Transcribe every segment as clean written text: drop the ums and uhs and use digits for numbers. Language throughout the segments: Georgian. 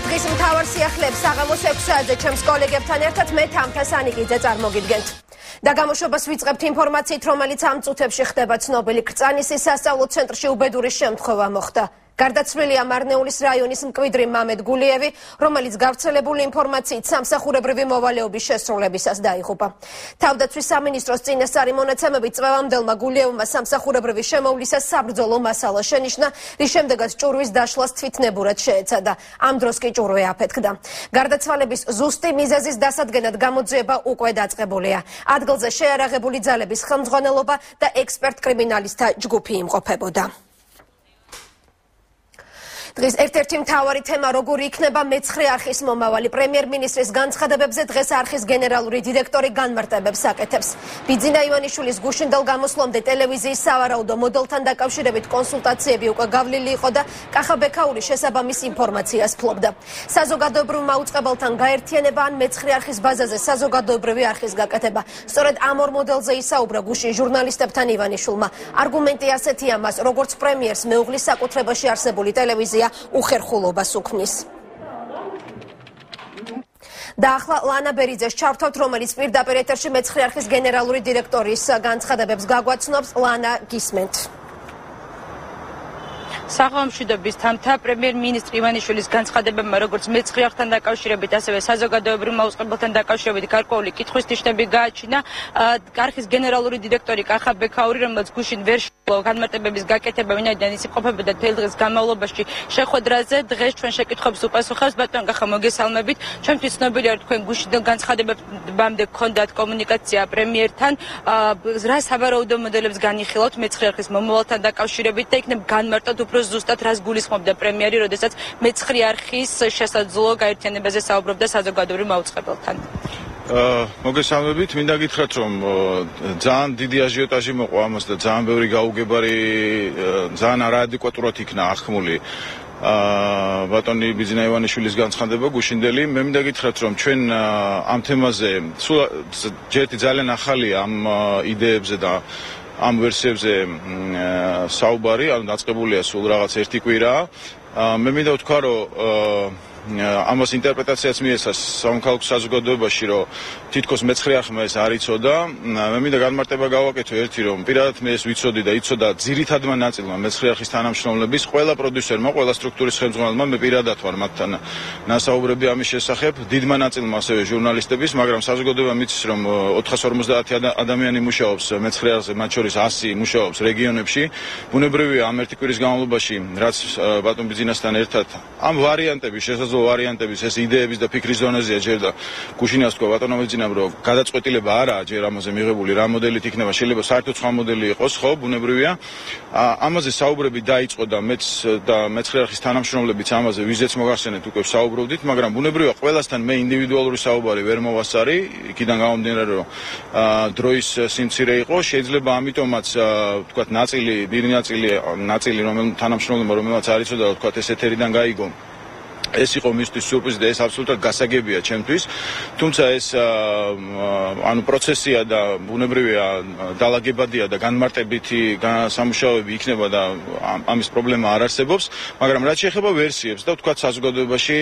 დღის მთავარ სიახლეებს საღამოს 6-ზე ჩემს კოლეგებთან ერთად მე თამთა სანიკიძე წარმოგიდგენთ. და გამოშვებას ვიწყებთ ინფორმაციით, რომელიც ამ წუთებში ხდება ცნობილი კრწანისის სასწავლო ცენტრში უბედური შემთხვევა მოხდა. გარდაცვლილია მარნეულის რაიონის მკვიდრი მამედ გულიევი, რომელიც გავრცელებული ინფორმაციით სამსახურებრივი მოვალეობის შესრულებისას დაიღუპა. თავდაცვის სამინისტროს წინასწარი მონაცემებით წვევამდელმა გულიევმა სამსახურებრივი შემოვლისას საბრძოლო მასალა შენიშნა, რის შემდეგაც ჭურვის დაშლას თვითნებურად შეეცადა. ამ დროს კი ჭურვე აფეთქდა. გარდაცვალების ზუსტი მიზეზის დასადგენად გამოძიება უკვე დაწყებულია. ადგილზე შეარაღებული ძალების ხელმძღვანელობა და ექსპერტ კრიმინალისტთა ჯგუფი იმყოფებოდა. დღეს ერთ-ერთი მთავარი თემა როგორი იქნება მეცხრე არხის მომავალი. პრემიერ-მინისტრის განცხადებებზე დღეს არხის გენერალური დირექტორი განმარტებებს აკეთებს. ბიძინა ივანიშვილის გუშინდელ გამოსვლამდე ტელევიზიის სავარაუდო მოდელთან დაკავშირებით კონსულტაციები უკვე გავლილი იყო და კახა ბექაური შესაბამის ინფორმაციას ფლობდა. საზოგადოებრივ მაუწყებელთან გაერთიანება ან მეცხრე არხის ბაზაზე საზოგადოებრივი არხის გაკეთება. სწორედ ამ ორ მოდელზე ისაუბრა გუშინ ჟურნალისტებთან ივანიშვილმა. არგუმენტი ასეთია, მას როგორც პრემიერს მეუღლის საკუთრებაში არსებული ტელევიზია უხერხულობას უქმნის. და ახლა ლანა ბერიძეს ჩავთავთ, რომელიც პირდაპირ ეთერში მეცხრე არხის გენერალური დირექტორის განცხადებებს გაგვაცნობს. ლანა, გისმენთ. საღამოშვიდობის თამთა, პრემიერ-მინისტრი ივანიშვილის განცხადებებმა როგორც მეცხრე არხთან დაკავშირებით, ასევე საზოგადოებრივ მაუწყებელთან დაკავშირებით გარკვეული კითხვის ნიშნები გააჩინა. არხის გენერალური დირექტორი კახა ბექაური, რომელიც გუშინ ვერ შეძლო განმარტებების გაკეთება, ვინაიდან ის იმყოფებოდა თელ დღის განმავლობაში შეხვედრაზე, დღეს ჩვენ შეკითხვებს უპასუხებს. ბატონ კახა, მოგესალმებით. ჩვენთვის ცნობილია, თქვენ გუშინდელ განცხადებებამდე გქონდათ კომუნიკაცია პრემიერთან. რა სავარაუდო მოდელებს განიხილავთ მეცხრე არხის მომავალთან დაკავშირებით და იქნებ განმარტოთ უფრო ზუსტად რას გულისხმობდა პრემიერი, როდესაც მეცხრე არხის შესაძლო გაერთიანებაზე საუბრობდა საზოგადოებრივ მაუწყებელთან. მოგესალმებით, მინდა გითხრათ, რომ ძალიან დიდი აჟიოტაჟი მოყვა ამას და ძალიან ბევრი გაუგებარი, ძალიან არაადეკვატურად იქნა აღქმული ბატონი ბიძინა ივანიშვილის განცხადება გუშინდელი. მე მინდა გითხრათ, რომ ჩვენ ამ თემაზე სულ ჯერტი ძალიან ახალია ამ იდეებზე და ამ ვერსიებზე საუბარი, ანუ დაწყებულია სულ რაღაც ერთი კვირა. მე მინდა ვთქვა, რომ ამას ინტერპრეტაციაც მიეცას სამოქალაქო საზოგადოებაში, რომ თითქოს მეცხრე არხმა ეს არ იცოდა. მე მინდა განმარტება გავაკეთო ერთი, რომ პირადად მე ეს ვიცოდი და იცოდა ძირითადმა ნაწილმა მეცხრე არხის თანამშრომლების, ყველა პროდიუსერმა, ყველა სტრუქტურის ხელმძღვანელმა, მე პირადად ვარ მათთან ნასაუბრები ამის შესახებ, დიდმა ნაწილმა ასევე ჟურნალისტების, მაგრამ საზოგადოება მიცის, რომ 450 ადამიანი მუშაობს მეცხრე არხზე, მათ შორის 100 მუშაობს რეგიონებში. ბუნებრივია ამ ერთი კვირის განმავლობაში, რაც ბატონ ბიძინასთან ერთად ამ ვარიანტების ვარიანტების ეს იდეების და ფიქრის ზონაზეა ჯერ და გუშინას თქვა ბატონო ბიძინამ, რომ გადაწყვეტილება არაა ჯერ ამაზე მიღებული, რა მოდელით იქნება, შეიძლება საერთოდ სხვა მოდელი იყოს, ხო, ბუნებრივია. ამაზე საუბრები დაიწყო და მეც და მეცხრე არხის თანამშრომლებიც ამაზე ვიზეც მოგახსენეთ უკვე საუბრობდით, მაგრამ ბუნებრივია ყველასთან მე ინდივიდუალური საუბარი ვერ მოვასწარი, იქიდან გამომდინარე, რომ დროის სიმცირე იყო, შეიძლება ამიტომაც თქვა დიდი ნაწილი რომელთა თანამშრომლებმა რომელმაც არ იცოდა, თქვა ეს ეთერიდან გაიგო. ეს იყო მისთვის სიურპრიზი და ეს აბსოლუტურად გასაგებია ჩემთვის. თუმცა ეს ანუ პროცესია და ბუნებრივია დალაგებადია და განმარტებითი სამუშაოები იქნება და ამის პრობლემა არ არსებობს, მაგრამ რაც შეეხება ვერსიებს და ვთქვათ საზოგადოებაში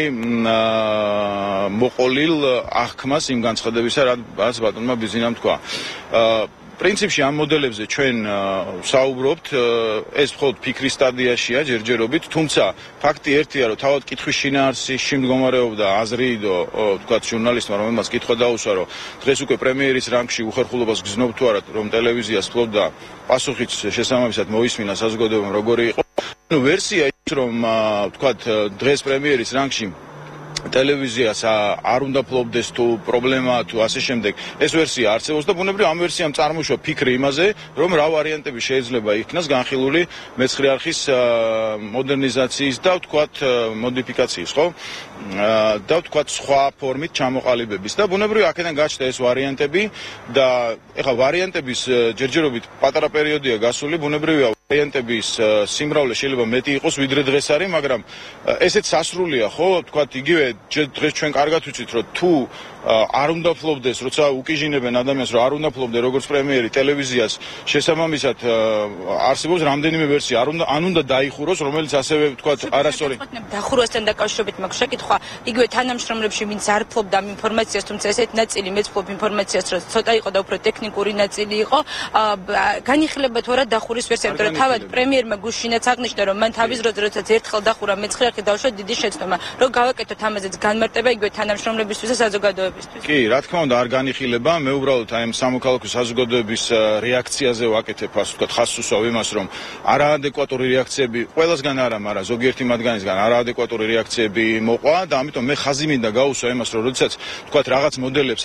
მოყოლილ აღქმას იმ განცხადებისა, რაც ბატონმა ბიძინამ თქვა. პრინციპში ამ მოდელებზე ჩვენ საუბრობთ, ეს მხოლოდ ფიქრის სტადიაშია ჯერჯერობით, თუმცა ფაქტი ერთია, რომ თავად კითხვის შინაარსში მდგომარეობდა აზრიდო, თქვათ ჟურნალისტმა, რომელმაც კითხვა დაუსვა, რომ დღეს უკვე პრემიერის რანგში უხერხულობას გზნობ თუ არა, რომ ტელევიზიას ფლობდა, პასუხიც შესაბამისად მოისმინა საზოგადოებამ როგორი იყო. ვერსია ის, რომ თქვათ დღეს პრემიერის რანგში ტელევიზიას არ უნდა ფლობდეს თუ პრობლემა თუ ასე შემდეგ, ეს ვერსია არსებობს და ბუნებრივია ამ ვერსიამ წარმოიშვა ფიქრი იმაზე, რომ რა ვარიანტები შეიძლება იქნას განხილული მეცხრე არხის მოდერნიზაციის და ვთქვათ მოდიფიკაციის, ხო? და ვთქვათ სხვა ფორმით ჩამოყალიბების და ბუნებრივია აქედან გაჩნდა ეს ვარიანტები და ეხლა ვარიანტების ჯერჯერობით პატარა პერიოდია გასული, ბუნებრივია ვარიანტების სიმრავლე შეიძლება მეტი იყოს ვიდრე დღეს არის, მაგრამ ესეც სასრულია, ხო? თქვათ იგივე დღეს ჩვენ კარგად ვიცით, რომ თუ არ უნდა ფლობდეს, როცა უკიჟინებენ ადამიანს, რომ არ უნდა ფლობდეს როგორც პრემიერი ტელევიზიას, შესაბამისად არსებობს რამდენიმე ვერსია, ან უნდა დაიხუროს, რომელიც ასევე თქვათ არასწორი. დახურვასთან დაკავშირებით მაქვს შეკითხვა, იგივე თანამშრომლებში ვინც არ ფლობდა ინფორმაციას, თუმცა ესეთი ნაწილი მეც ფლობ ინფორმაციას, რომ ცოტა იყო და უფრო ტექნიკური ნაწილი იყო, განიხილება თუ არა დახურის ვერსია, იმიტომ რომ თავად პრემიერმა გუშინაც აღნიშნა, რომ მან თავის დროზე როდესაც ერთხელ დახურა მეცხრე არხი დავშვა დიდი შეცდომა, რომ გავაკეთოთ ამაზეც განმარტება იგივე თანამშრომლებისთვის და საზოგადოებისთვის. კი, რა თქმა უნდა, არ განიხილება, მე უბრალოდ აი ამ სამოქალაქო საზოგადოების რეაქციაზე ვაკეთებ, ასე ვთქვათ, ხაზს უსვავ იმას, რომ არაადეკვატური რეაქციები ყველასგან არა, მაგრამ ზოგიერთი მათგანისგან არაადეკვატური რეაქციები მოყვა და ამიტომ მე ხაზი მინდა გაუსვა იმას, რომ როდესაც ვთქვათ რაღაც მოდელებს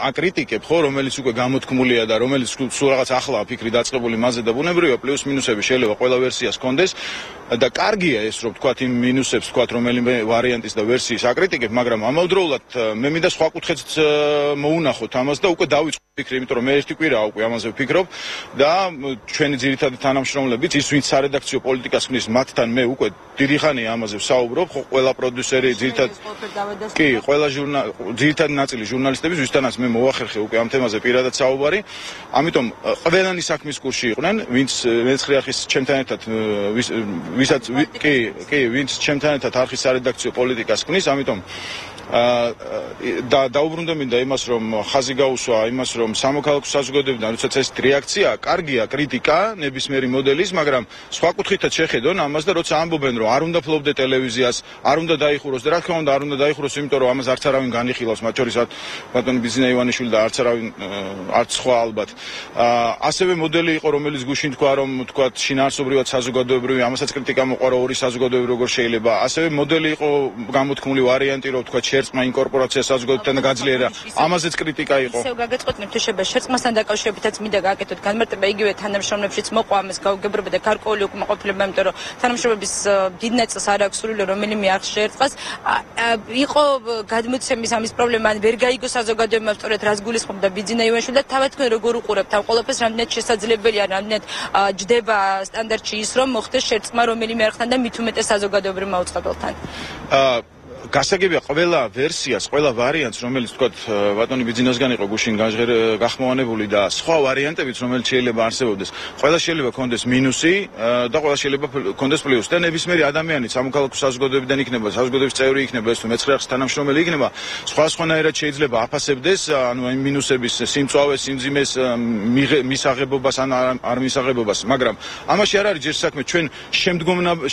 აკრიტიკებ, ხო, რომელიც უკვე გამოთქმულია და რომელიც სულ რაღაც ახლა ფიქრი დაწყებული მასზე და ბუნებრივია პლუს მინუსები შეიძლება ყველა ვერსიას ჰქონდეს და კარგია ეს, რომ ვთქვათ იმ მინუსებს, ვთქვათ, რომელიმე ვარიანტის და ვერსიის აკრიტიკებ, მაგრამ ამავდროულად მე მინდა სხვა კუთხეც მოუნახოთ ამას და უკვე დავიწყო ფიქრი, იმიტომ რომ მე ერთი კვირაა უკვე ამაზე ვფიქრობ და ჩვენი ძირითადი თანამშრომლებიც, ის ვინც სარედაქციო პოლიტიკას ხნის, მათთან მე უკვე დიდი ხანია ამაზე ვსაუბრობ, ხო, ყველა პროდიუსერი კი, ყველა ძირითადი ნაწილი ჟურნალისტების, ვისთანაც მე მოვახერხე უკვე ამ თემაზე პირადად საუბარი, ამიტომ ყველანი საქმის კურსში იყვნენ, ვინც მეცხრე არხის ჩემთან ერთად ვინც ჩემთან ერთად არხის სარედაქციო პოლიტიკას ხნის, ამიტომ დაუბრუნდა მინდა იმას, რომ ხაზი გაუსვა იმას, რომ სამოქალაქო საზოგადოებიდან როდესაც ეს რეაქცია, კარგია კრიტიკა ნებისმიერი მოდელის, მაგრამ სხვა კუთხითაც შეხედონ ამას და როცა ამბობენ, რომ არ უნდა ფლობდე ტელევიზიას, არ უნდა დაიხუროს და რა თქმა უნდა არ უნდა დაიხუროს, იმიტომ რომ ამას არც არავინ განიხილავს, მათ შორის ბატონი ბიზნა ივანიშვილი და არც სხვა ალბათ. ასევე მოდელი იყო, რომელიც გუშინ თქვა, რომ თქვათ შინაარსობრივად საზოგადოებრივი, ამასაც კრიტიკა მოყვა, ორი საზოგადოებრივი როგორ შეიძლება. ასევე მოდელი იყო გამოთქმული ვარიანტი, რომ თქვათ შერწყმა ინკორპორაცია საზოგადოებთან გაძლიერა, ამაზეც კრიტიკა იყო. ისევ გაგეწყოთ თუ შეიძლება შერწყმასთან დაკავშირებითაც მინდა გააკეთოთ განმარტება იგივე თანამშრომლებშიც მოყვა ამას გაუგებრობა და გარკვეული უკმაყოფილება, იმიტომ რომ თანამშრომლების დიდ ნაწილს არ აქვს სრული რომელიმე არხს შეერწყას. იყო გადმოცემის ამის პრობლემა, ან ვერ გაიგო საზოგადოებამ სწორედ რას გულისხმობდა ბიძინა ივანიშვილი და თავად თქვენ როგორ უყურებთ ამ ყველაფერს, რამდენად შესაძლებელია, რამდენად ჯდება სტანდარტში ის, რომ მოხდეს შერწყმა რომელიმე არხთან და მით უმეტეს საზოგადოებრივ მაუწყებელთან. გასაგებია ყველა ვერსიას, ყველა ვარიანტს, რომელიც თქვათ ბატონი ბიძინასგან იყო გუშინ გახმოვანებული და სხვა ვარიანტებიც, რომელიც შეიძლება არსებობდეს, ყველა შეიძლება ქონდეს მინუსი და ყველა შეიძლება ქონდეს პლუსი და ნებისმიერი ადამიანი სამოქალაქო საზოგადოებიდან იქნება, საზოგადოების წევრი იქნება, ეს თუ მეცხრე არხის თანამშრომელი იქნება, სხვადასხვანაირად შეიძლება აფასებდეს, ანუ იმ მინუსების სიმწვავეს, სიმძიმეს, მისაღებობას ან არ მისაღებობას, მაგრამ ამაში არ არის ჯერ საქმე, ჩვენ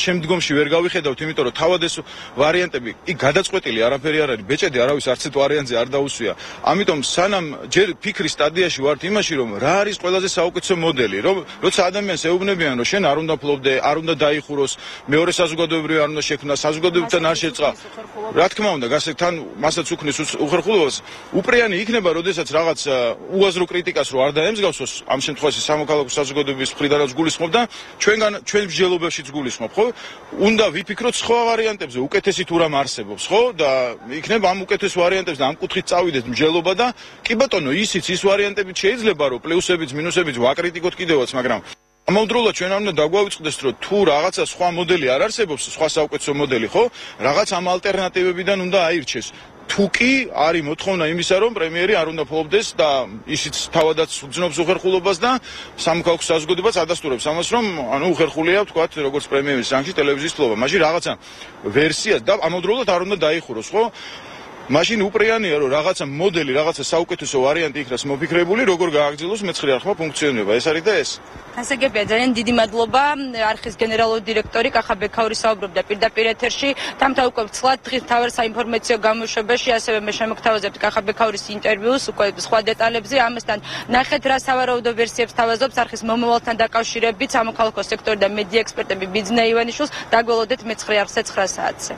შემდგომში ვერ გავიხედავთ, იმიტომ რომ თავად ეს ვარიანტები გადაწყვეტილი არაფერი არ არის, ბეჭედი არავის არც ერთ ვარიანტზე არ დაუსვია. ამიტომ სანამ ჯერ ფიქრის სტადიაში ვართ იმაში, რომ რა არის ყველაზე საუკეთესო მოდელი, რომ როცა ადამიანს ეუბნებიან, რომ შენ არ უნდა ფლობდე, არ უნდა დაიხუროს, მეორე საზოგადოებრივი არ უნდა შექმნა, საზოგადოებებთან არ შეწყა. რა თქმა უნდა, თან მასაც უქმნის უხერხულობას, უპრიანი იქნება, როდესაც რაღაც უაზრო კრიტიკას რო არ დაემსგავსოს, ამ შემთხვევაში სამოქალაქო საზოგადოების მხრიდანაც გულისხმობ და ჩვენ მსჯელობებშიც გულისხმობ, ხო? უნდა ვიფიქროთ სხვა ვარიანტებზე, უკეთესი თუ რამ არსებობს, ხო? და იქნება ამ უკეთეს ვარიანტებს და ამ კუთხით წავიდეთ მსჯელობა და კი ბატონო, ისიც ის ვარიანტები შეიძლება რომ პლუსებიც, მინუსებიც ვაკრიტიკოთ კიდევაც, მაგრამ ამავდროულად ჩვენ არ უნდა დაგვავიწყდეს, რომ თუ რაღაცა სხვა მოდელი არ არსებობს, სხვა საუკეთესო მოდელი, ხო? რაღაც ამ ალტერნატივებიდან უნდა აირჩეს. თუ კი არის მოთხოვნა იმისა, რომ პრემიერი არ უნდა ფლობდეს და ისიც თავადაც უძნობს უხერხულობას და სამოქალაქო საზოგადოებაც ადასტურებს ამას, რომ ანუ უხერხულია, ვთქვათ, როგორც პრემიერის რანგში ტელევიზიის ფლობა. მაშინ რაღაცა ვერსიას და ამავდროულად არ უნდა დაიხუროს, ხო? მაშინ უპრიანია, რომ რაღაცა მოდელი, რაღაცა საუკეთესო ვარიანტი იქნას მოფიქრებული, როგორ გააგრძელოს მეცხრე არხმა ფუნქციონირება. ეს არის და ეს. გასაგებია, ძალიან დიდი მადლობა. არხის გენერალური დირექტორი კახა ბექაური საუბრობდა პირდაპირ ეთერში. თამთა უკვე ვცლად დღის მთავარ საინფორმაციო გამოშვებაში, ასევე მე შემოგთავაზებთ კახა ბექაურის ინტერვიუს, უკვე სხვა დეტალებზე. ამასთან ნახეთ, რა სავარაუდო ვერსიებს თავაზობს არხის მომავალთან დაკავშირებით სამოქალაქო სექტორი და მედია ექსპერტები ბიძინა ივანიშვილს. დაგველოდეთ მეცხრე არხზე 9 საათზე.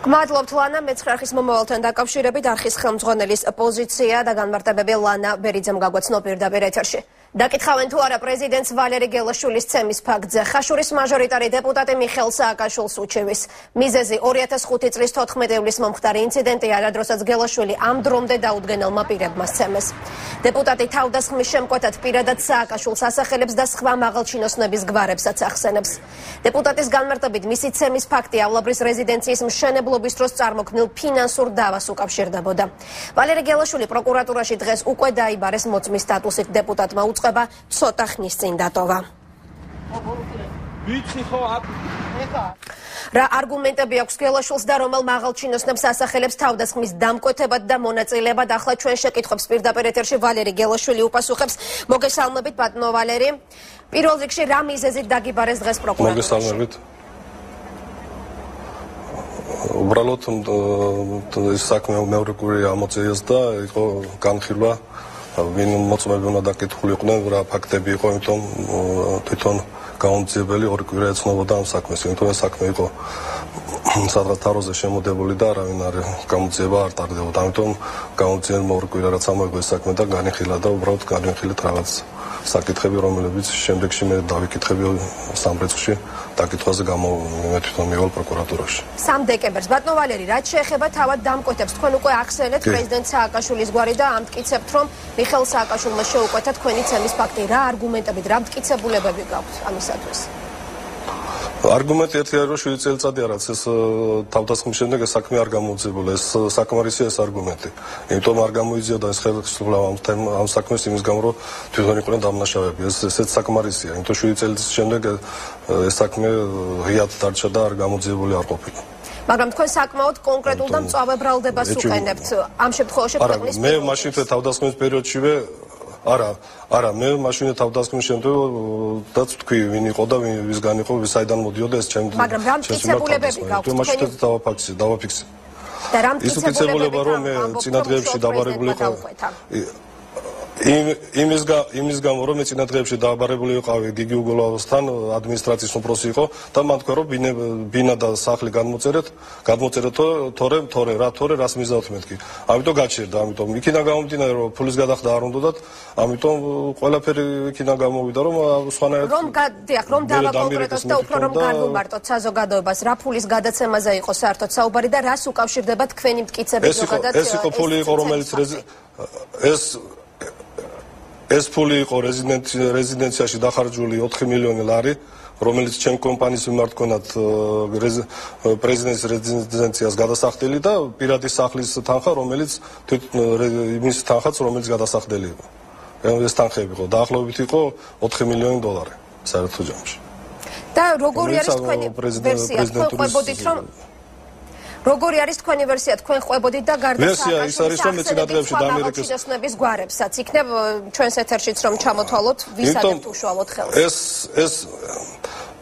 გმადლობთ ლანა, მეცხრე არხის მომავალთან დაკავშირებით არხის ხელმძღვანელის პოზიცია და განმარტებები ლანა ბერიძემ გაგვაცნო პირდაპირ ეთერში. დაკითხავენ თუ არა პრეზიდენტს ვალერი გელაშვილის ცემის ფაქტზე. ხაშურის მაჟორიტარი დეპუტატი მიხეილ სააკაშვილს უჩივის. მიზეზი 2005 წლის 14 ივლისს მომხდარი ინციდენტია, რადგანაც გელაშვილი ამ დრომდე დაუდგენელმა პირებმა სცემეს. დეპუტატი თავდასხმის შემკვეთად პირადად სააკაშვილს ასახელებს და სხვა მაღალჩინოსნების გვარებსაც ახსენებს. დეპუტატის განმარტებით მისი ცემის ფაქტი ავლაბრის რეზიდენციის მშენებლობის დროს წარმოქმნილ ფინანსურ დავას უკავშირდებოდა. ვალერი გელაშვილი პროკურატურაში დღეს უკვე დაიბარეს მოწმის სტატუსით დეპუტატმა უწყება ცოტა ხნის წინ დატოვა. რა არგუმენტები აქვს გელაშვილს და რომელ მაღალჩინოსნებს ასახელებს თავდასხმის დამკვეთებად და მონაწილეებად, ახლა ჩვენ შეკითხვებს პირდაპირ ეთერში ვალერი გელაშვილი უპასუხებს. მოგესალმებით ბატონო ვალერი. პირველ რიგში რა მიზეზით დაგიბარეს დღეს პროკურატურაში? მოგესალმებით. უბრალოდ ეს საქმე მეორე კვირი ამოწიეს და იყო განხილვა, ვინ მოწმეები უნდა დაკითხულიყვნენ, რა ფაქტები იყო, იმიტომ თვითონ გამომძიებელი ორი კვირა ეცნობოდა ამ საქმეს, იმიტომ ეს საქმე იყო სადღაც თაროზე შემოდებული და არავინ არ გამოძიება არ ტარდებოდა, ამიტომ გამომძიებელმა ორი კვირა რაც ამოიღო ეს საქმე და განიხილა და უბრალოდ განიხილეთ რაღაც საკითხები, რომლებიც შემდეგში მე დავიკითხები სამრეცხში დაკითხვაზე მე თვითონ მივალ პროკურატურაში. 3 დეკემბერს ბატონო ვალერი, რაც შეეხება თავად დამკვეთებს, თქვენ უკვე ახსენეთ პრეზიდენტ სააკაშვილის გვარი და ამტკიცებთ, რომ მიხეილ სააკაშვილმა შეუკვეთა თქვენი ცემის ფაქტი. რა არგუმენტებით, რა მტკიცებულებები გაქვთ ამისათვის? არგუმენტი ერთი არის, რომ 7 წელიწადი რაც ეს თავდასხმის შემდეგ ეს საქმე არ გამოუძებულა, ეს საკმარისია ეს არგუმენტი. იმიტომ არ გამოიძიოდა ეს ხელისუფლება ამ საქმეს იმის გამო, რომ თვითონ იყვნენ დამნაშავეები. ესეც საკმარისია, იმიტომ 7 წელიწადის შემდეგ ეს საქმე ღიად დარჩა და არ გამოძიებული არ ყოფილა. მაგრამ თქვენ საკმაოდ კონკრეტულ და მწვავე ბრალდებას უყენებთ. ამ შემთხვევაში ქვეყნის მე მაშინ თავდასხმის პერიოდშივე არა, მე მაშინ თავდასხმის შემდეგ და თქვი ვინ იყო და ვისგან იყო, ვისაიდან მოდიოდა ეს ჩემი. მაგრამ რა მტკიცებულებები გაქვთ? მაშინ დავაფიქსე. და რა მტკიცებულებები რომ მე წინადღეებში დაბარებული იყო. იმის გამო რომ მე წინადღეებში დაბარებული ვიყავი გიგი უგოლავსთან, ადმინისტრაციის უფროსი იყო და მან თქვა რომ ბინა და სახლი გადმოწერეთ, თორე რას მიზნავთ მეთქი. ამიტომ გაჩერდა, ამიტომ იქიდან გამომდინარე რომ ფულის გადახდა არ უნდათ, ამიტომ ყველაფერი იქიდან გამოვიდა რომ სხვანაირად რომ დავაკონკრეტოთ და უფრო რომ განვუმარტოთ საზოგადოებას, რა ფულის გადაცემაზე იყო საერთოდ საუბარი და რას უკავშირდება თქვენი მტკიცებით ზოგადად? ეს იყო ფული იყო რომელიც ეს ფული იყო რეზიდენციაში დახარჯული 4 მილიონი ლარი, რომელიც ჩემ კომპანიის მიმართ ქონათ პრეზიდენტის რეზიდენციას გადასახდელი და პირადი სახლის თანხა, რომელიც იმის თანხაც, რომელიც გადასახდელი იყო. ეს თანხები იყო, დაახლოებით იყო 4 მილიონი დოლარი საერთო ჯამში. და როგორი არის თქვენი ვერსია? თქვენ ყვებოდით რომ როგორი არის თქვენი ვერსია? თქვენ ყვებოდით და გარდა სააკაშვილის მაღალჩინოსნების გვარებსაც იქნებ ჩვენს ეთერშიც რომ ჩამოთვალოთ, ვისადებთ უშუალოდ ხელს? ეს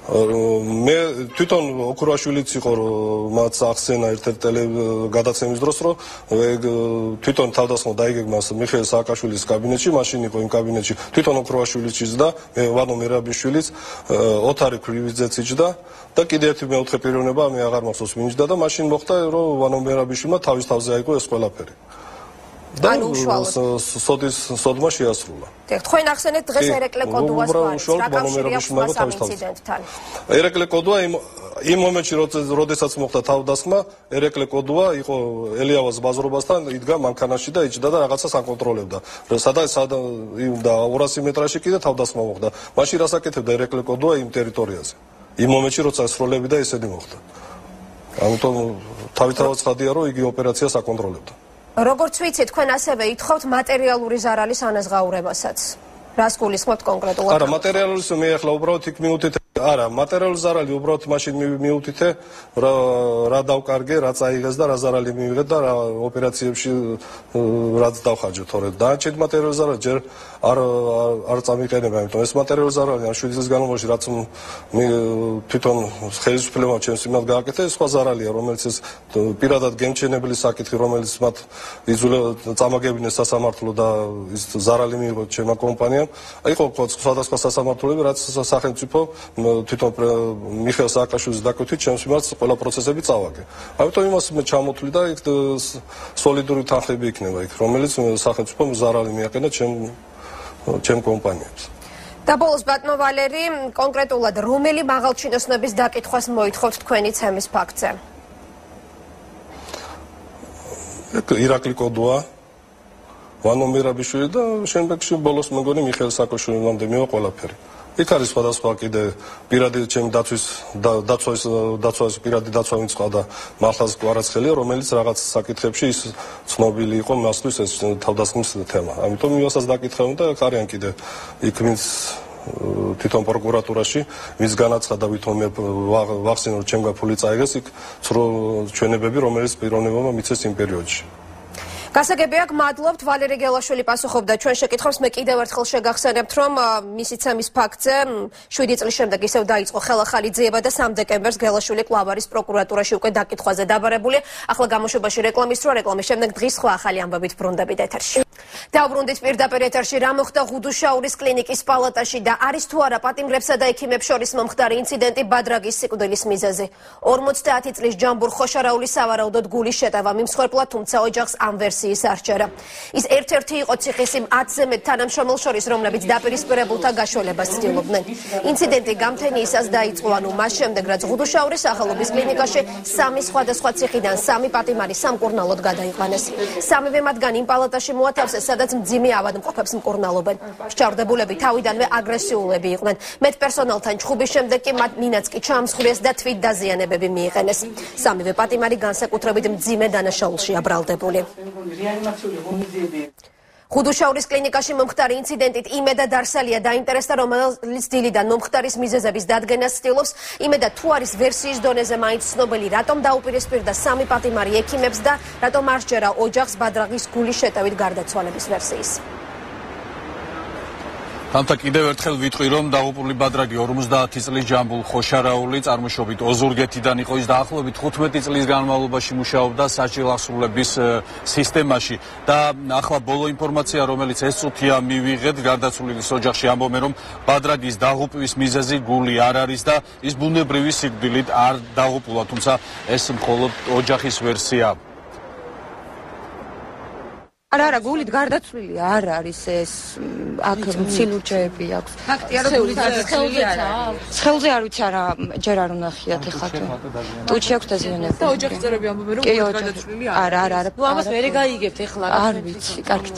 მე თვითონ ოქროაშვილიც იყო მათ ახსენა ერთ-ერთ გადაცემის დროს, რომ თვითონ თავდასხმა დაიგეგმა მიხეილ სააკაშვილის კაბინეტში, მაშინ იყო იმ კაბინეტში თვითონ ოქროაშვილიც და ვანო მერაბიშვილიც, ოთარი ქრივიძეც იჯდა და კიდე ერთი მეოთხე პიროვნება მე აღარ მახსოვს ვინ იჯდა და მაშინ მოხდა რომ ვანო მერაბიშვილმა თავის თავზე აიღო ეს ყველაფერი. და სოდმა შეასრულა. თქვენ ახსენეთ დღეს ერეკლე კოდუას გვარს, რა კავშირი აქვს მას ამ ინციდენტთან? ერეკლე კოდუა იმ მომენტში, როდესაც მოხდა თავდასხმა, ერეკლე კოდუა იყო ელიავას ბაზრობასთან, იდგა მანქანაში და იჯდა და რაღაცას აკონტროლებდა. სადაც 200 მეტრაში კიდე თავდასხმა მოხდა. მაშინ რას აკეთებდა ერეკლე კოდუა იმ ტერიტორიაზე? იმ მომენტში, როცა სროლები და ესენი მოხდა. ამიტომ თავისთავად ცხადია, რომ იგი ოპერაციას აკონტროლებდა. როგორც ვიცი, თქვენ ასევე ითხოვთ მატერიალური ზარალის ანაზღაურებასაც. რას გულისხმობთ კონკრეტულად? არა, მატერიალური მე ახლა უბრალოდ იქ მივუთით. არა, მატერიალური ზარალი უბრალოდ მაშინ მივუთითე, რა დავკარგე, რა წაიღეს და რა ზარალი მივიღეთ და რა ოპერაციებში რაც დავხარჯე, თორე დაანჩეთ მატერიალური ზარალი ჯერ არ წამიყენება, იმიტომ ეს მატერიალური ზარალი ამ 7 წლის განმავლობაში რაც თვითონ ხელისუფლებამ ჩემს მიმართ გააკეთა, ეს სხვა ზარალია, რომელიც ეს პირადად გემჩენებელი საკითხი, რომელიც მათ წამაგებინეს სასამართლო და ის ზარალი მიიღო ჩემმა კომპანიამ. იყო სხვადასხვა სასამართლოები, რაც სახელმწიფო თვითონ მიხეილ სააკაშვილის დაკვეთით ჩემს მიმართ ყველა პროცესები წავაგე. ამიტომ იმას მე ჩამოთვლი და იქ სოლიდური თანხები იქნება იქ, რომელიც სახელმწიფომ ზარალი მიაყენა ჩემ ჩემ კომპანიებს. და ბოლოს ბატონო ვალერი, კონკრეტულად რომელი მაღალჩინოსნების დაკითხვას მოითხოვთ თქვენი ცემის ფაქტზე? ირაკლი კოდოა, ვანო მირაბიშვილი და შემდეგში ბოლოს მეგონი მიხეილ საკოშვილამდე მივა ყველაფერი. იქ არის სხვადასხვა კიდე პირადი ჩემი დაცვის პირადი დაცვა ვინც ყავდა და მართლაც კვარაცხელია, რომელიც რაღაც საკითხებში ის ცნობილი იყო მასთვის ეს თავდასხმის თემა. ამიტომ მივასაც დაკითხავენ და არიან კიდე იქ ვინც თვითონ პროკურატურაში ვის განაცხადა ვითომ მე ვახსენო ჩემგან ფული წაიღეს იქ ცრო ჩვენებები რომელიც პიროვნებმა მიცეს იმ პერიოდში. გასაგები აქვს, მადლობთ. ვალერი გელაშვილი პასუხობდა ჩვენ შეკითხვებს. მე კიდევ ერთხელ შეგახსენებთ, რომ მისი ცემის ფაქტზე 7 წლის შემდეგ ისევ დაიწყო ხელახალი ძიება და 3 დეკემბერს გელაშვილი კვლავ არის პროკურატურაში უკვე დაკითხვაზე დაბარებული. ახლა გამოშვებაში რეკლამის დრო, რეკლამის შემდეგ დღის სხვა ახალი ამბებით ბრუნდებით ეთერში. დავბრუნდით პირდაპირ ეთერში, რა მოხდა ღუდუშაურის კლინიკის პალატაში და არის თუ არა პატიმრებსა და ექიმებს შორის მომხდარი ინციდენტი ბადრაგის სიკვდილის მიზეზი. 50 წლის ჯამბურ ხოშარაულის სავარაუდოდ გულის შეტევა მიმსხვერპლა, თუმცა ოჯახს ამ ვერსიის არჩერა. ის ერთ-ერთი იყო ციხის იმ 10-ზე მეტ თანამშრომელს შორის, რომლებიც დაპირისპირებულთა გაშოლებას ცდილობდნენ. ინციდენტი გამთენიისას დაიწყო, ანუ მას შემდეგ, რაც ღუდუშაურის სახელობის კლინიკაში 3 სხვადასხვა ციხიდან 3 პატიმარი სამკურნალოდ გადაიყვანეს. 3-ვე მათგანი იმ პალატაში მოათავსეს, სადაც მძიმე ავადმყოფებს მკურნალობენ. მსჯავრდებულები თავიდანვე აგრესიულები იყვნენ. მედპერსონალთან ჩხუბის შემდეგ კი მათ ნინაც კი ჩამსხვრიეს და თვით დაზიანებები მიიღენეს. 3-ვე პატიმარი განსაკუთრებით მძიმე დანაშაულშია ბრალდებული. ღუდუშაურის კლინიკაში მომხდარი ინციდენტით იმედა დარსალია დაინტერესდა, რომელიც დილიდან მომხდარის მიზეზების დადგენას ცდილობს. იმედა თუ არის ვერსიის დონეზე მაინც ცნობილი, რატომ დაუპირისპირდა 3 პატიმარი ექიმებს და რატომ არ სჯერა ოჯახს ბადრაგის გულის შეტევით გარდაცვალების ვერსიის. თამთა კიდევ ერთხელ ვიტყვი, რომ დაღუპული ბადრაგი 50 წლის ჯამბულ ხოშარაული წარმოშობით ოზურგეთიდან იყო. ის დაახლოებით 15 წლის განმავლობაში მუშაობდა საჭილახსრულების სისტემაში და ახლა ბოლო ინფორმაცია, რომელიც ეს წუთია მივიღეთ გარდაცვლილის ოჯახში, ამბობენ, რომ ბადრაგის დაღუპვის მიზეზი გული არ არის და ის ბუნებრივი სიკვდილით არ დაღუპულა, თუმცა ეს მხოლოდ ოჯახის ვერსია. არა, გულით გარდაცვლილი არ არის ეს, აქ მცილურჯეები აქვს. ფაქტია, რომ გულით გარდაცვლილი არ არის. სხეულზე არ ვიცი, არა, ჯერ არ უნახიათ ეხლა თუ. ტუჩი აქვს დაზიანებული. და ოჯახის წევრები ამბობენ, რომ გულით გარდაცვლილი არ არის. არა. ნუ ამას ვერ გაიგებთ ეხლა. არ ვიცი, კარგით.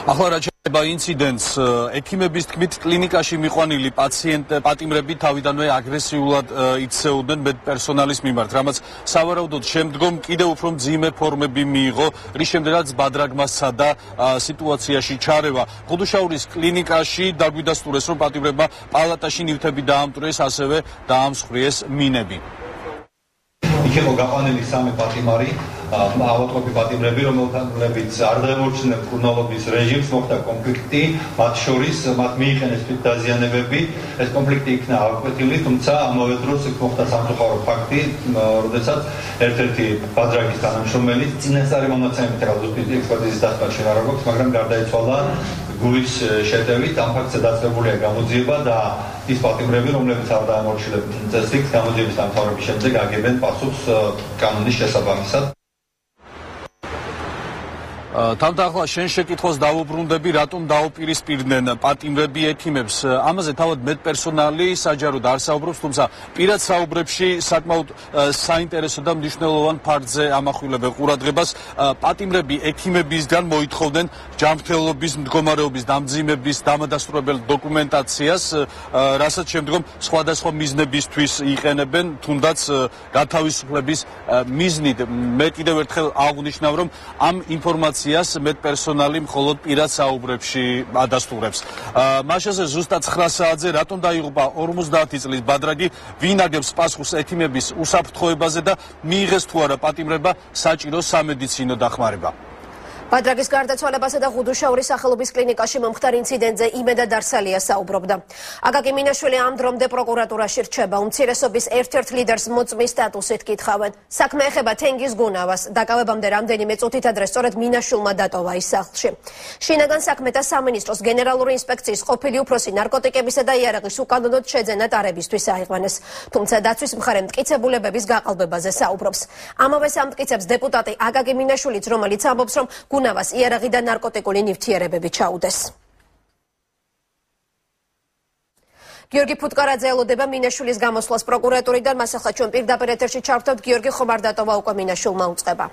ახლა რა შეეხება ინციდენტს, ექიმების თქმით, კლინიკაში მიყვანილი პატიმრები თავიდანვე აგრესიულად იქცეოდნენ მედპერსონალის მიმართ, რამაც სავარაუდოდ შემდგომ კიდევ უფრო მძიმე ფორმები მიიღო, რის შემდეგაც ბადრაგმა სცადა სიტუაციაში ჩარევა. ღუდუშაურის კლინიკაში დაგვიდასტურეს, რომ პატიმრებმა პალატაში ნივთები დაამტვრიეს, ასევე დაამსხვრიეს მინები. იქ იყო გაყვანილი 3 პატიმარი, ავადმყოფი პატიმრები, რომელთანაც არ დაემორჩილებდნენ მკურნალობის რეჟიმს, მოხდა კონფლიქტი, მათ შორის მათ მიიყენეს თვით დაზიანებები, ეს კონფლიქტი იქნა აღკვეთილი, თუმცა ამავე დროს მოხდა სამწუხარო ფაქტი, როდესაც ერთ-ერთი ბადრაგის თანამშრომელი წინასწარი მონაცემებით რადოსტიტი ექსპერტიზის დასწრაში არ აქვს, მაგრამ გარდაიცვალა გულის შეტევით. ამ ფაქტზე დაწყებულია გამოძიება და ის პატიმრები, რომლებიც არ დაემორჩილებდნენ წესრიგს, გამოძიების დამთავრების შემდეგ აგებენ პასუხს კანონის შესაბამისად. თამთა ახლა შენ შეკითხვას დავუბრუნდები, რატომ დაუპირისპირდნენ პატიმრები ექიმებს. ამაზე თავად მედპერსონალი საჯაროდ არ საუბრობს, თუმცა პირად საუბრებში საკმაოდ საინტერესო და მნიშვნელოვან ფაქტზე ამახვილებენ ყურადღებას. პატიმრები ექიმებისგან მოითხოვდნენ ჯანმრთელობის მდგომარეობის დამძიმების დამადასტურებელ დოკუმენტაციას, რასაც შემდგომ სხვადასხვა მიზნებისთვის იყენებენ, თუნდაც გათავისუფლების მიზნით. მე კიდევ ერთხელ აღვნიშნავ, რომ ამ ინფორმაციას მედპერსონალი მხოლოდ პირად საუბრებში ადასტურებს. მაშასე ზუსტად 9 საათზე რატომ დაიღუპა 50 წლის ბადრაგი, ვინ აგებს პასუხს ექიმების უსაფრთხოებაზე და მიიღეს თუ არა პატიმრება საჭირო სამედიცინო დახმარება. ბადრაგის გარდაცვალებასა და ღუდუშაურის სახელობის კლინიკაში მომხდარ ინციდენტზე იმედა დარსალია საუბრობდა. აკაკი მინაშვილი ამ დრომდე პროკურატურაში რჩება. უმცირესობის ერთ-ერთ ლიდერს მოწმის სტატუსით კითხავენ. საქმე ეხება თენგიზ გუნავას. დაკავებამდე რამდენიმე წუთით ადრე სწორედ მინაშვილმა დატოვა ის სახლში. შინაგან საქმეთა სამინისტროს გენერალური ინსპექციის ყოფილი უფროსი ნარკოტიკებისა და იარაღის უკანონოდ შეძენა ტარებისთვის აიყვანეს. თუმცა დაცვის მხარე მტკიცებულებების გაყალბებაზე საუბრობს. ამავე სამტკიცებს დეპუტატი აკაკი მინაშვილიც, რომელიც ამბობს, რომ გუნავას იარაღი და ნარკოტიკული ნივთიერებები ჩაუდეს. გიორგი ფუტკარაძე ელოდება მინაშვილის გამოსვლას პროკურატურიდან. მას ახლა ჩვენ პირდაპირ ეთერში ჩავთავთ. გიორგი ხომარდატოვა უკვე მინაშვილმა უწყება.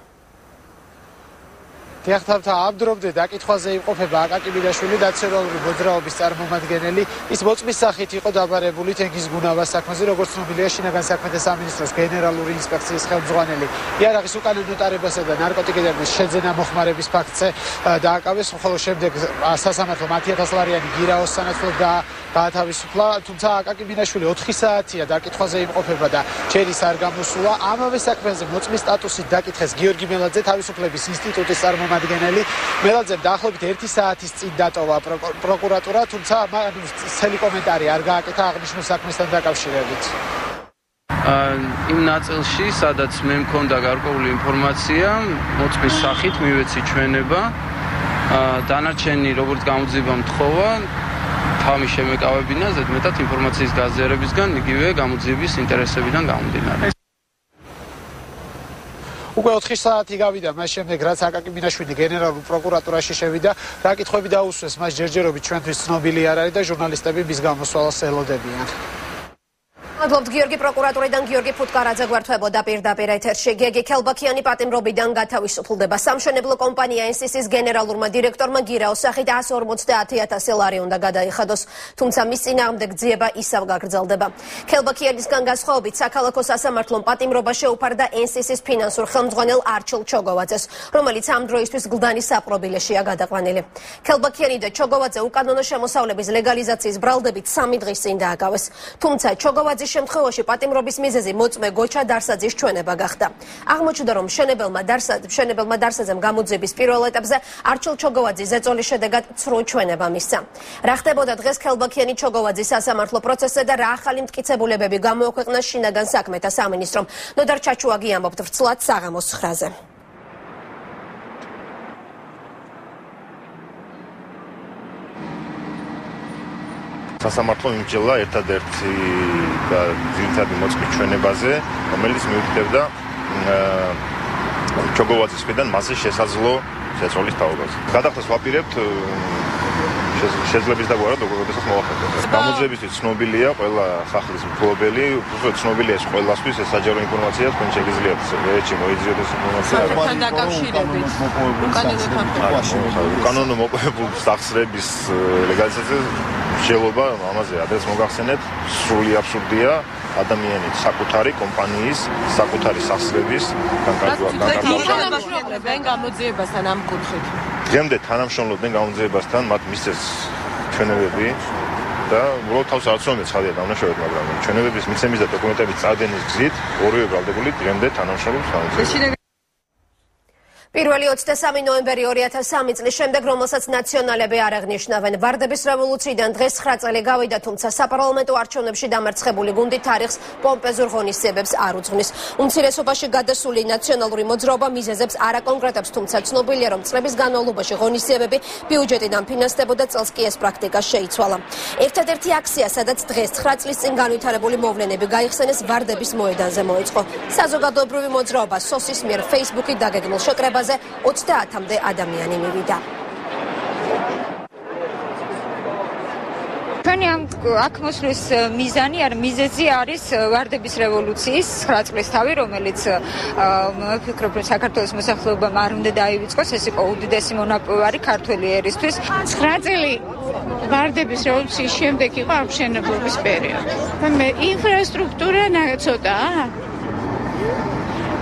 დიახთავთა აბდრობდე დაკითხვაზე იმყოფება აკაკი მინაშვილი ნაციონალური მოძრაობის წარმომადგენელი. ის მოწმის სახით იყო დაბარებული თენგიზ გუნავას საქმეზე, როგორც ცნობილია შინაგან საქმეთა სამინისტროს გენერალური ინსპექციის ხელმძღვანელი. იარაღის უკანონო ტარებასა და ნარკოტიკების შეძენა მოხმარების ფაქტზე დააკავეს, ხოლო შემდეგ სასამართლომ 10,000 ლარიანი გირაოს სანაცვლოდ გაათავისუფლა, თუმცა აკაკი მინაშვილი 4 საათია დაკითხვაზე იმყოფება და ჩერის არ გამოსულა. ამავე საქმეზე მოწმის სტატუსით დაკითხეს გიორგი მელაძე, თავისუფლების ინსტიტუტის წარმომადგენელი. მელაძემ დაახლოებით 1 საათის წინ დატოვა პროკურატურა, თუმცა ცელი კომენტარი არ გააკეთა აღნიშნულ საქმესთან დაკავშირებით. იმ ნაწილში, სადაც მე მქონდა გარკვეული ინფორმაცია, მოწმის სახით მივეცი ჩვენება. დანარჩენი როგორც გამოძიება მთხოვა, თავი შემეკავებინა ზედმეტად ინფორმაციის გაზიარებისგან, იგივე გამოძიების ინტერესებიდან გამომდინარე. უკვე 4 საათი გავიდა მას შემდეგ, რაც აკაკი მინაშვილი გენერალურ პროკურატურაში შევიდა, საკითხები დაუსვეს მას ჯერჯერობით ჩვენთვის ცნობილი არ არის და ჟურნალისტები მის გამოსვლას ელოდებიან. მადლობთ გიორგი. პროკურატურიდან გიორგი ფუტკარაძე გვერდებოდა პირდაპირ ეთერში. გიორგი ქელბაქიანი პატიმრობიდან გათავისუფლდება. სამშენებლო კომპანია NCC-ის გენერალურმა დირექტორმა გირაოს სახით 150,000 ლარი უნდა გადაიხადოს, თუმცა მის წინააღმდეგ ძიება ისევ გაგრძელდება. ქელბაქიანისგან განსხვავებით, საქალაქო სასამართლომ პატიმრობა შეუფარდა NCC-ის ფინანსურ ხელმძღვანელ არჩილ ჩოგოვაძეს, რომელიც ამ დროისთვის გლდანის საპყრობილეშია გადაყვანილი. ქელბაქიანი და ჩოგოვაძე უკანონო შემოსავლების ლეგალიზაციის ბრალდებით 3 დღის წინ დააკავეს, თუმცა ჩოგოვაძის შემთხვევაში პატიმრობის მიზეზი მოწმე გოჩა დარსაძის ჩვენება გახდა. აღმოჩნდა, რომ მშენებელმა დარსაძემ გამოძიების პირველ ეტაპზე არჩილ ჩოგოვაძის ზეწოლის შედეგად ცრუ ჩვენება მისცა. რა ხდებოდა დღეს ქელბაქიანი ჩოგოვაძის სასამართლო პროცესზე და რა ახალი მტკიცებულებები გამოაქვეყნა შინაგან საქმეთა სამინისტრომ? ნოდარ ჩაჩუაგი ამბობთ ვრცლად საღამოს 9-ზე. სასამართლო იმსჯელა ერთადერთი და ძირითადი მოწმის ჩვენებაზე, რომელიც მიუთითებდა ჩოგოვაძის მხრიდან მასზე შესაძლო შეწოლის თაობაზე. გადახდას ვაპირებთ შეძლების დაგვარად როგორცაც მოახერხებთ. გამოძიებისთვის ცნობილია ყველა ხახლის მფლობელი, უფრო ცნობილია ეს ყველასთვის, ეს საჯარო ინფორმაცია, თქვენ შეგიძლიათ რეჩი მოიძიოთ ინფორმაცია. საკითხთან დაკავშირებით. უკანონო მოპოვებულ სახსრების ლეგალიზაცია შეიძლება ამაზე ადრეს მოგახსენეთ, სრული აბსურდია. ადამიანი საკუთარი კომპანიის, საკუთარი სახსრების განკარგულობენ გამოძიებასთან ამ კუთხით. დღემდე თანამშრომლობდნენ გამოძიებასთან, მათ მისცეს ჩვენებები და უბრალოდ თავს არ ცნობენ ცხადია დაუნაშავეთ, მაგრამ ჩვენებების მიცემის და დოკუმენტების წარდგენის გზით ორივე ბრალდებული დღემდე თანამშრომლობს გამოძიებასთან. პირველი 23 ნოემბერი 2003 წლის შემდეგ, რომელსაც ნაციონალები არ აღნიშნავენ. ვარდების რევოლუციიდან დღეს 9 წელი გავიდა, თუმცა საპარლამენტო არჩევნებში დამარცხებული გუნდი თარიღს პომპეზურ ღონისძიებებს არ უძღვნის. უმცირესობაში გადასული ნაციონალური მოძრაობა მიზეზებს არ აკონკრეტებს, თუმცა ცნობილია, რომ წლების განმავლობაში ღონისძიებები ბიუჯეტიდან ფინანსდებოდა, წელს კი ეს პრაქტიკა შეიცვალა. ერთადერთი აქცია, სადაც დღეს 9 წლის წინ განვითარებული მოვლენები გაიხსენეს, ვარდების მოედანზე მოეწყო. საზოგადოებრივი მოძრაობა სოსის მიერ Facebook-ით დაგეგმილ შეკრებაზე 30-მდე ადამიანი მივიდა. ჩვენი აქ მოსვლის მიზანი არ მიზეზი არის ვარდების რევოლუციის 9 წლის თავი, რომელიც ვფიქრობ, რომ საქართველოს მოსახლეობამ არ უნდა დაივიწყოს, ეს იყო უდიდესი მონაპოვარი ქართველი ერისთვის. 9 წელი ვარდების რევოლუციის შემდეგ იყო ამშენებლობის პერიოდი. ინფრასტრუქტურა ცოტაა.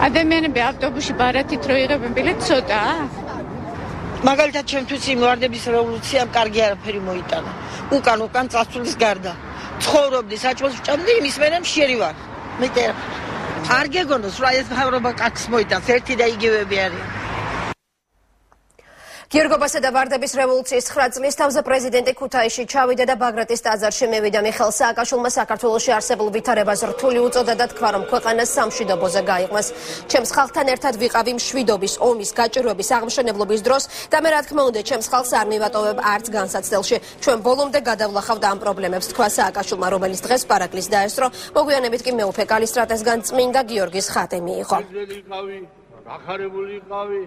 ადამიანები ავტობუსში ბარათით რო იღებენ ბილეთს ცოტაა. მაგალითად ჩემთვის იმ ვარდების რევოლუციამ კარგი არაფერი მოიტანა. უკან წასulis გარდა. ცხოვრობდი, საჭმელს ვჭამდი, იმის მერე მშიერი ვარ. მეტი არ გეგონოს, რა ეს მთავრობა კაცს მოიტანს, ერთი და იგივეები არიან. გიორგობასა და ვარდების რევოლუციის 9 წლის თავზე პრეზიდენტი ქუთაისში ჩავიდა და ბაგრატის ტაძარში მივიდა. მიხეილ სააკაშვილმა საქართველოში არსებულ ვითარებას რთული უწოდა და თქვა, რომ ქვეყანა სამშვიდობოზე გაიყვანს. ჩემს ხალხთან ერთად ვიყავი მშვიდობის, ომის, გაჭირვების, აღმშენებლობის დროს და მე რა თქმა უნდა, ჩემს ხალხს არ მივატოვებ არც განსაცდელში. ჩვენ ბოლომდე გადავლახავთ ამ პრობლემებს, თქვა სააკაშვილმა, რომელიც დღეს პარაკლის დაესწრო. მოგვიანებით კი მეუფე კალისტრატესგან წმინდა გიორგის ხატი მიიღო. გახარებული იყავი.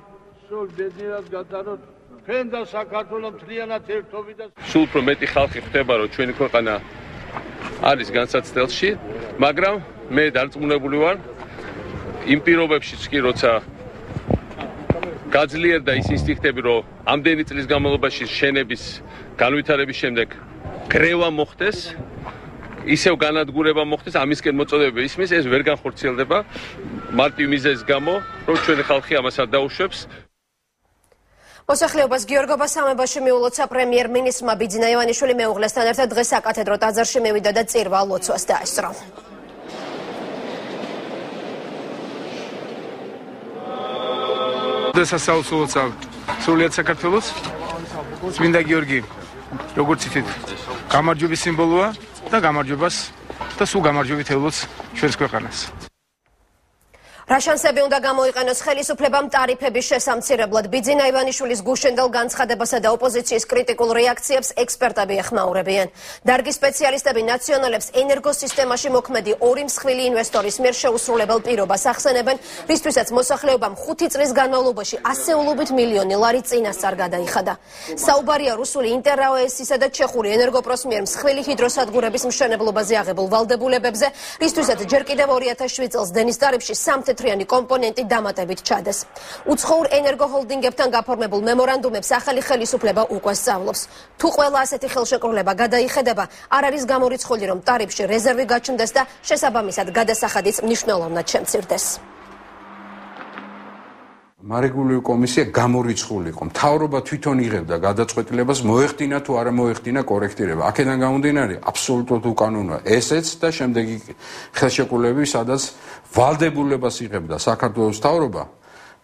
სულ ბედნიერად გატაროთ თქვენ და საქართველოს მთლიანად ერთობით და სულ უფრო მეტი ხალხი ხვდება რომ ჩვენი ქვეყანა არის განსაცდელში, მაგრამ მე დარწმუნებული ვარ იმ პირობებშიც კი როცა გაძლიერდა ის ინსტინქტები რომ ამდენი წლის განმავლობაში შენების განვითარების შემდეგ კრევა მოხდეს ისევ განადგურება მოხდეს ამისკენ მოწოდებები ისმის ეს ვერ განხორციელდება მარტივ მიზეზის გამო რომ ჩვენი ხალხი ამას არ დაუშვებს მოსახლეობას გიორგობას სამებაში მიულოცა პრემიერ-მინისტრმა ბიძინა ივანიშვილი მეუღლესთან ერთად დღეს საკათედრო ტაძარში მივიდა და წირვა ლოცვას დაესწრო. დასასრულოცა სრულიად საქართველოს წმინდა გიორგი როგორც იცით გამარჯვების სიმბოლოა და გამარჯვებას და სულ გამარჯვებით ელოც ჩვენს ქვეყანას. რა შანსები უნდა გამოიყენოს ხელისუფლებამ ტარიფების შესამცირებლად ბიძინა ივანიშვილის გუშინდელ განცხადებასა და ოპოზიციის კრიტიკულ რეაქციებს ექსპერტები ეხმაურებიან. დარგის სპეციალისტები ნაციონალებს ენერგოსისტემაში მოქმედი ორი მსხვილი ინვესტორის მიერ შეუსრულებელ პირობას ახსენებენ, რისთვისაც მოსახლეობამ 5 წლის განმავლობაში ასეულობით მილიონი ლარი წინასწარ გადაიხადა. საუბარია რუსული ინტერაოესისა და ჩეხური ენერგოპროს მიერ მსხვილი ჰიდროსადგურების მშენებლობაზე აღებულ ვალდებულებებზე, რისთვისაც ჯერ კიდევ 2007 წელს დენის ტარიფში სამთეთრიანი კომპონენტი დამატებით ჩადეს. უცხოურ ენერგოჰოლდინგებთან გაფორმებულ მემორანდუმებს ახალი ხელისუფლება უკვე სწავლობს. თუ ყველა ასეთი ხელშეკრულება გადაიხედება, არ არის გამორიცხული, რომ ტარიფში რეზერვი გაჩნდეს და შესაბამისად გადასახადიც მნიშვნელოვნად შემცირდეს. მარეგულირებული კომისია გამორიცხული იყო. მთავრობა თვითონ იღებდა გადაწყვეტილებას, მოეხდინა თუ არა მოეხდინა კორექტირება. აქედან გამომდინარე, აბსოლუტურად უკანონოა ესეც და შემდეგი ხელშეკრულებები, სადაც ვალდებულებას იღებდა საქართველოს მთავრობა,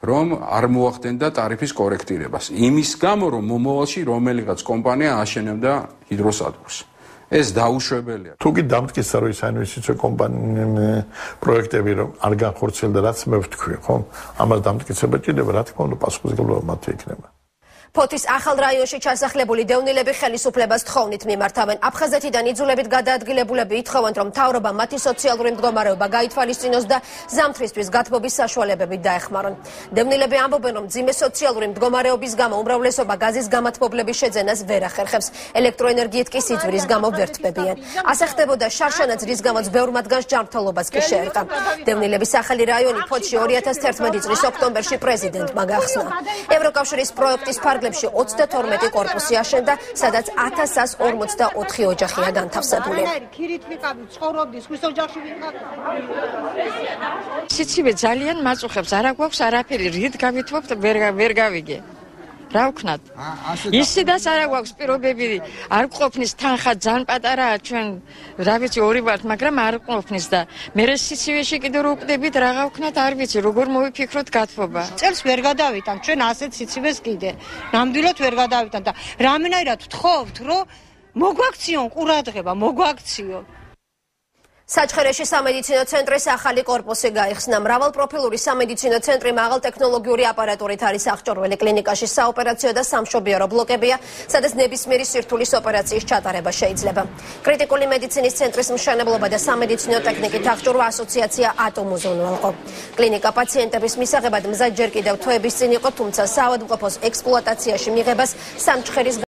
რომ არ მოახდენდა ტარიფის კორექტირებას. იმის გამო, რომ მომავალში რომელიღაც კომპანია აშენებდა ჰიდროსადგურს. ეს დაუშვებელია. თუ კი დამტკიცა რომ ის ინვესტიციო კომპანიები პროექტები რომ არ განხორციელდა, რაც მე ვთქვი, ხო? ამას დამტკიცება ჭირდება, რა თქმა უნდა, პასუხისმგებლობა მათი იქნება. ფოთის ახალ რაიონში ჩასახლებული დევნილები ხელისუფლებას თხოვნით მიმართავენ. აფხაზეთიდან იძულებით გადაადგილებულები ითხოვენ, რომ მთავრობა მათი სოციალური მდგომარეობა გაითვალისწინოს და ზამთრისთვის გათბობის საშუალებებით დაეხმარონ. დევნილები ამბობენ, რომ მძიმე სოციალური მდგომარეობის გამო უმრავლესობა გაზის გამათბობლების შეძენას ვერ ახერხებს. ელექტროენერგიით კი სიძვრის გამო ვერ თბებიან. ასე ხდებოდა შარშანაც, რის გამოც ბევრ მათგანს ჯანმრთელობას კი შეერყა. დევნილების ახალი რაიონი ფოთში 2011 წლის ოქტომბერში პრეზიდენტმა გახსნა. ევროკავშირის პროექტის 22 კორპუსი აშენდა, სადაც 1144 ოჯახია განთავსებული. სიცივე ძალიან მაწუხებს, არა გვაქვს არაფერი, რით გავითვობთ, ვერ გავიგე. რა ვქნათ? ისედაც არა გვაქვს პირობები, არ ყოფნის თანხა ძალიან პატარაა, ჩვენ რა ვიცი ორი ვართ, მაგრამ არ ყოფნის და მე სიცივეში კიდე რო ვკვდებით, რაღა ვქნათ, არ ვიცი, როგორ მოვიფიქროთ გათბობა. წელს ვერ გადავიტან, ჩვენ ასეთ სიცივეს კიდე. ნამდვილად ვერ გადავიტან და რამენაირად ვთხოვთ, რომ მოგვაქციონ ყურადღება, მოგვაქციონ. საჩხერეში სამედიცინო ცენტრის ახალი კორპუსი გაიხსნა. მრავალპროფილური სამედიცინო ცენტრი მაღალტექნოლოგიური აპარატურით არის აღჭურვილი. კლინიკაში საოპერაციო და სამშობიარო ბლოკებია, სადაც ნებისმიერი სირთულის ოპერაციის ჩატარება შეიძლება. კრიტიკული მედიცინის ცენტრის მშენებლობა და სამედიცინო ტექნიკით აღჭურვა ასოციაცია ატომ უზრუნველყო. კლინიკა პაციენტების მისაღებად მზად ჯერ კიდევ თვეების წინ იყო, თუმცა საავადმყოფოს ექსპლუატაციაში მიღებას სამჩხერის